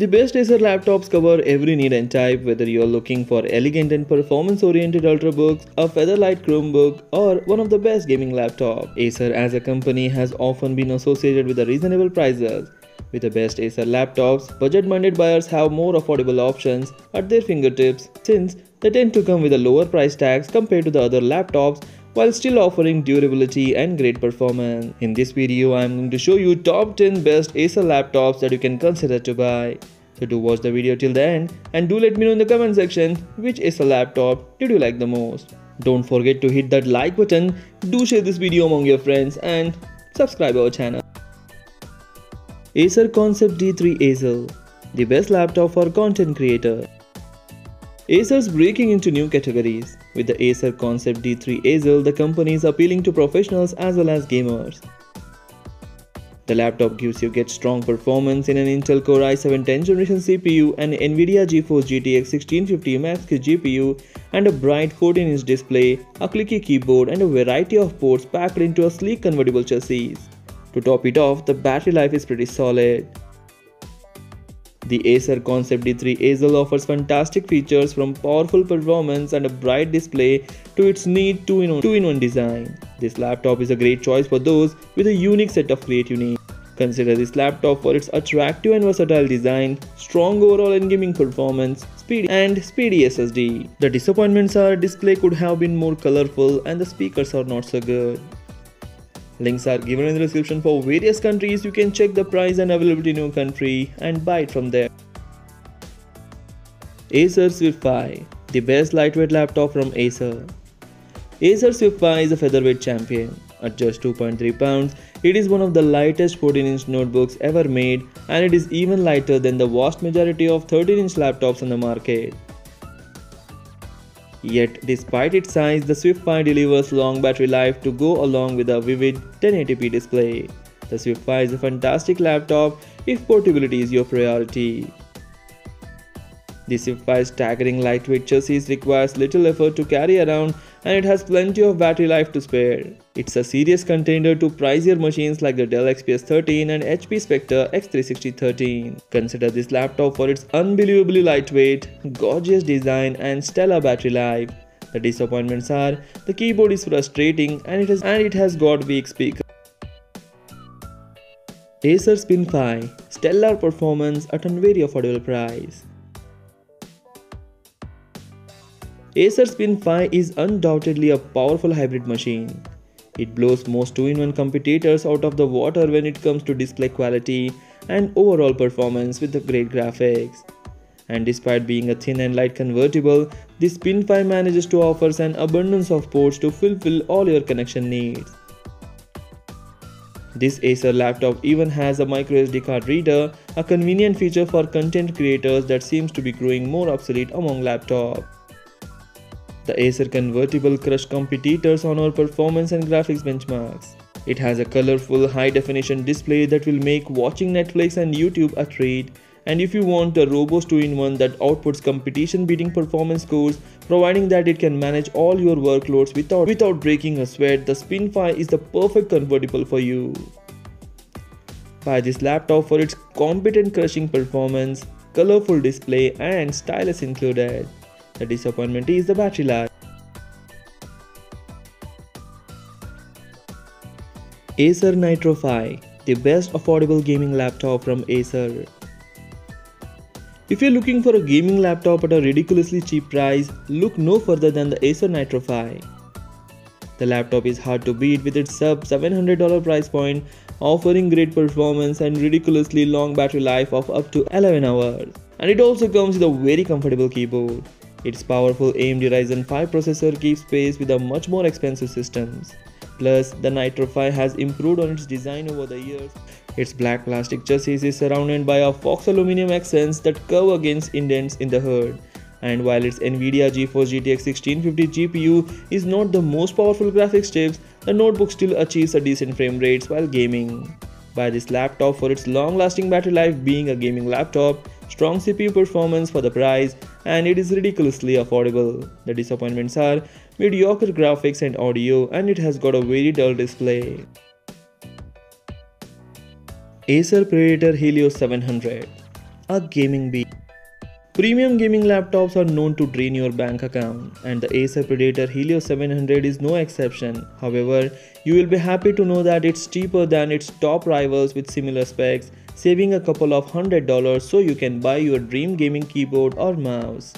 The best Acer laptops cover every need and type, whether you are looking for elegant and performance-oriented ultrabooks, a featherlight Chromebook, or one of the best gaming laptops. Acer as a company has often been associated with the reasonable prices. With the best Acer laptops, budget-minded buyers have more affordable options at their fingertips since they tend to come with a lower price tags compared to the other laptops while still offering durability and great performance. In this video, I am going to show you top 10 best Acer laptops that you can consider to buy. So do watch the video till the end and do let me know in the comment section which Acer laptop did you like the most. Don't forget to hit that like button, do share this video among your friends and subscribe our channel. Acer Concept D3 Easel, the best laptop for content creator. Acer's breaking into new categories. With the Acer Concept D3 Easel, the company is appealing to professionals as well as gamers. The laptop gives you strong performance in an Intel Core i7 10th generation CPU, an Nvidia GeForce GTX 1650 Max GPU, and a bright 14-inch display, a clicky keyboard, and a variety of ports packed into a sleek convertible chassis. To top it off, the battery life is pretty solid. The Acer Concept D3 Easel offers fantastic features from powerful performance and a bright display to its neat 2-in-1 design. This laptop is a great choice for those with a unique set of creative needs. Consider this laptop for its attractive and versatile design, strong overall in-gaming performance, speedy SSD. The disappointments are display could have been more colorful and the speakers are not so good. Links are given in the description for various countries. You can check the price and availability in your country and buy it from there. Acer Swift Fi, the best lightweight laptop from Acer. Acer Swift Fi is a featherweight champion. At just 2.3 pounds, it is one of the lightest 14-inch notebooks ever made, and it is even lighter than the vast majority of 13-inch laptops on the market. Yet, despite its size, the Swift Fi delivers long battery life to go along with a vivid 1080p display. The Swift Fi is a fantastic laptop if portability is your priority. The Swift Fi's staggering lightweight chassis requires little effort to carry around, and it has plenty of battery life to spare. It's a serious contender to pricier machines like the Dell XPS 13 and HP Spectre X360 13. Consider this laptop for its unbelievably lightweight, gorgeous design and stellar battery life. The disappointments are the keyboard is frustrating and it has got weak speakers. Acer Spin Fi, stellar performance at a very affordable price. Acer Spin Fi is undoubtedly a powerful hybrid machine. It blows most 2-in-1 competitors out of the water when it comes to display quality and overall performance with the great graphics. And despite being a thin and light convertible, the Spin Fi manages to offer an abundance of ports to fulfill all your connection needs. This Acer laptop even has a microSD card reader, a convenient feature for content creators that seems to be growing more obsolete among laptops. The Acer convertible crushed competitors on our performance and graphics benchmarks. It has a colorful, high-definition display that will make watching Netflix and YouTube a treat. And if you want a robust 2-in-1 that outputs competition-beating performance scores, providing that it can manage all your workloads without breaking a sweat, the Spin Fi is the perfect convertible for you. Buy this laptop for its competent crushing performance, colorful display, and stylus included. The disappointment is the battery life. Acer Nitro Fi, the best affordable gaming laptop from Acer. If you're looking for a gaming laptop at a ridiculously cheap price, look no further than the Acer Nitro Fi. The laptop is hard to beat with its sub $700 price point, offering great performance and ridiculously long battery life of up to 11 hours. And it also comes with a very comfortable keyboard. Its powerful AMD Ryzen 5 processor keeps pace with the much more expensive systems. Plus, the Nitro Fi has improved on its design over the years. Its black plastic chassis is surrounded by a Fox aluminum accents that curve against indents in the hood. And while its Nvidia GeForce GTX 1650 GPU is not the most powerful graphics chips, the notebook still achieves a decent frame rates while gaming. Buy this laptop for its long-lasting battery life being a gaming laptop, strong CPU performance for the price, and it is ridiculously affordable. The disappointments are mediocre graphics and audio, and it has got a very dull display. Acer Predator Helios 700. a gaming beast. Premium gaming laptops are known to drain your bank account, and the Acer Predator Helios 700 is no exception. However, you will be happy to know that it's cheaper than its top rivals with similar specs, saving a couple of $100 so you can buy your dream gaming keyboard or mouse.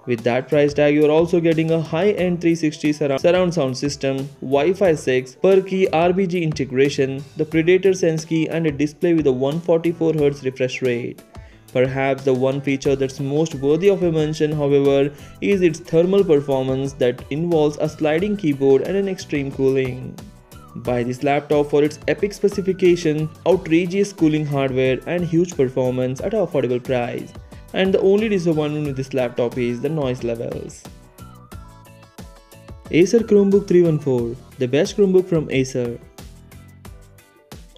With that price tag, you are also getting a high-end 360 surround sound system, Wi-Fi 6, per-key RGB integration, the Predator Sense-key, and a display with a 144Hz refresh rate. Perhaps the one feature that's most worthy of a mention, however, is its thermal performance that involves a sliding keyboard and an extreme cooling. Buy this laptop for its epic specification, outrageous cooling hardware, and huge performance at an affordable price. And the only disappointment with this laptop is the noise levels. Acer Chromebook 314, the best Chromebook from Acer.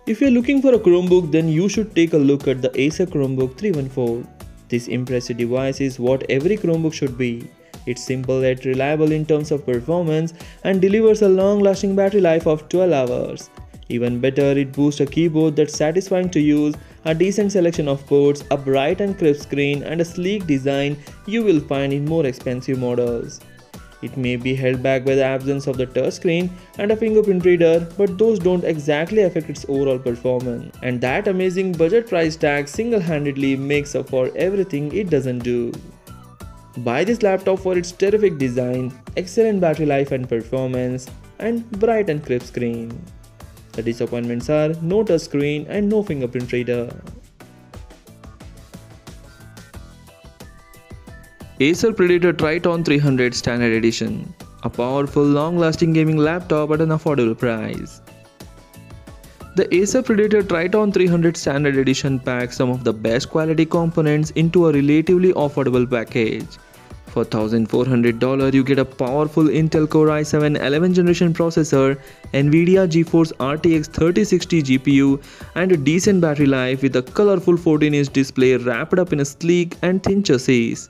If you're looking for a Chromebook, then you should take a look at the Acer Chromebook 314. This impressive device is what every Chromebook should be. It's simple yet reliable in terms of performance and delivers a long-lasting battery life of 12 hours. Even better, it boasts a keyboard that's satisfying to use, a decent selection of ports, a bright and crisp screen, and a sleek design you will find in more expensive models. It may be held back by the absence of the touchscreen and a fingerprint reader, but those don't exactly affect its overall performance. And that amazing budget price tag single-handedly makes up for everything it doesn't do. Buy this laptop for its terrific design, excellent battery life and performance, and bright and crisp screen. The disappointments are no touchscreen and no fingerprint reader. Acer Predator Triton 300 Standard Edition, a powerful, long-lasting gaming laptop at an affordable price. The Acer Predator Triton 300 Standard Edition packs some of the best quality components into a relatively affordable package. For $1,400, you get a powerful Intel Core i7 11th generation processor, Nvidia GeForce RTX 3060 GPU, and a decent battery life with a colorful 14-inch display wrapped up in a sleek and thin chassis.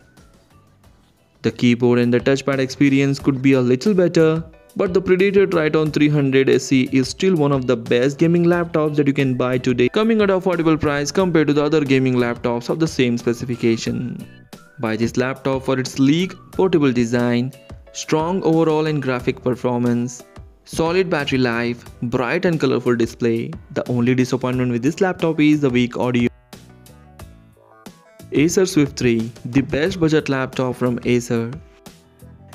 The keyboard and the touchpad experience could be a little better, but the Predator Triton 300 SE is still one of the best gaming laptops that you can buy today, coming at an affordable price compared to the other gaming laptops of the same specification. Buy this laptop for its sleek, portable design, strong overall and graphic performance, solid battery life, bright and colorful display. The only disappointment with this laptop is the weak audio. Acer Swift 3, the best budget laptop from Acer.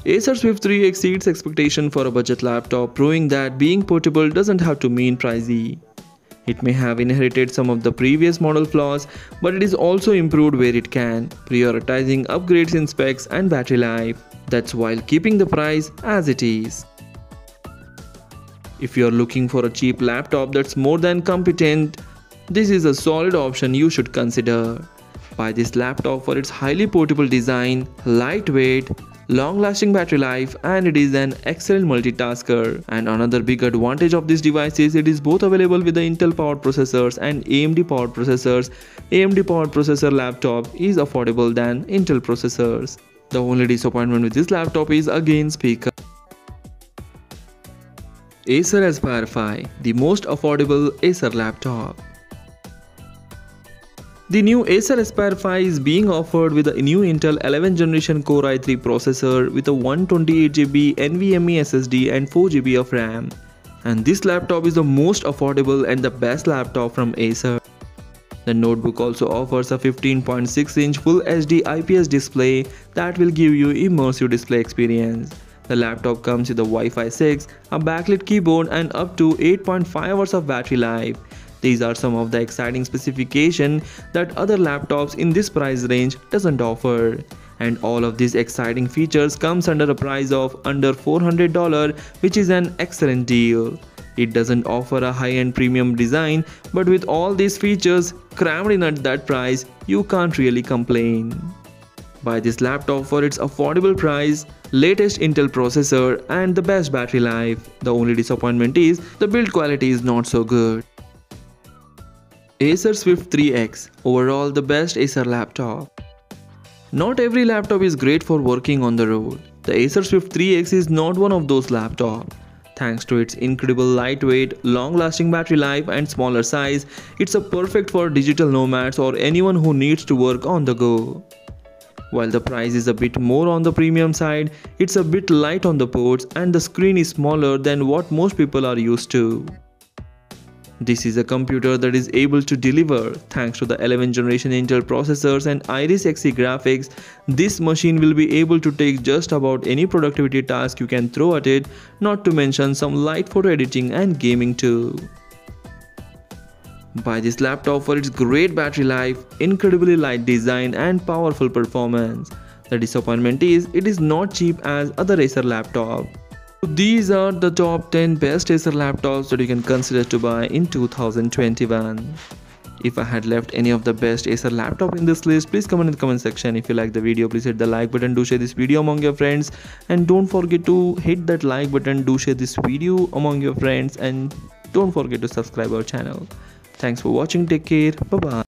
Acer Swift 3 exceeds expectation for a budget laptop, proving that being portable doesn't have to mean pricey. It may have inherited some of the previous model flaws, but it is also improved where it can, prioritizing upgrades in specs and battery life. That's while keeping the price as it is. If you're looking for a cheap laptop that's more than competent, this is a solid option you should consider. Buy this laptop for its highly portable design, lightweight, long-lasting battery life, and it is an excellent multitasker. And another big advantage of this device is it is both available with the Intel powered processors and AMD powered processors. AMD powered processor laptop is affordable than Intel processors. The only disappointment with this laptop is again speaker. Acer Aspire Phi, the most affordable Acer laptop. The new Acer Aspire Phi is being offered with a new Intel 11th generation Core i3 processor with a 128GB NVMe SSD and 4GB of RAM. And this laptop is the most affordable and the best laptop from Acer. The notebook also offers a 15.6-inch Full HD IPS display that will give you immersive display experience. The laptop comes with a Wi-Fi 6, a backlit keyboard, and up to 8.5 hours of battery life. These are some of the exciting specifications that other laptops in this price range doesn't offer. And all of these exciting features comes under a price of under $400, which is an excellent deal. It doesn't offer a high-end premium design, but with all these features crammed in at that price, you can't really complain. Buy this laptop for its affordable price, latest Intel processor, and the best battery life. The only disappointment is the build quality is not so good. Acer Swift 3X, overall the best Acer laptop. Not every laptop is great for working on the road. The Acer Swift 3X is not one of those laptops. Thanks to its incredible lightweight, long-lasting battery life and smaller size, it's a perfect for digital nomads or anyone who needs to work on the go. While the price is a bit more on the premium side, it's a bit light on the ports and the screen is smaller than what most people are used to. This is a computer that is able to deliver. Thanks to the 11th generation Intel processors and Iris Xe graphics, this machine will be able to take just about any productivity task you can throw at it, not to mention some light photo editing and gaming too. Buy this laptop for its great battery life, incredibly light design and powerful performance. The disappointment is it is not cheap as other Acer laptops. These are the top 10 best Acer laptops that you can consider to buy in 2021. If I had left any of the best Acer laptop in this list, please comment in the comment section. If you like the video, please hit the like button, do share this video among your friends, and don't forget to hit that like button, do share this video among your friends, and don't forget to subscribe our channel. Thanks for watching, take care, bye bye.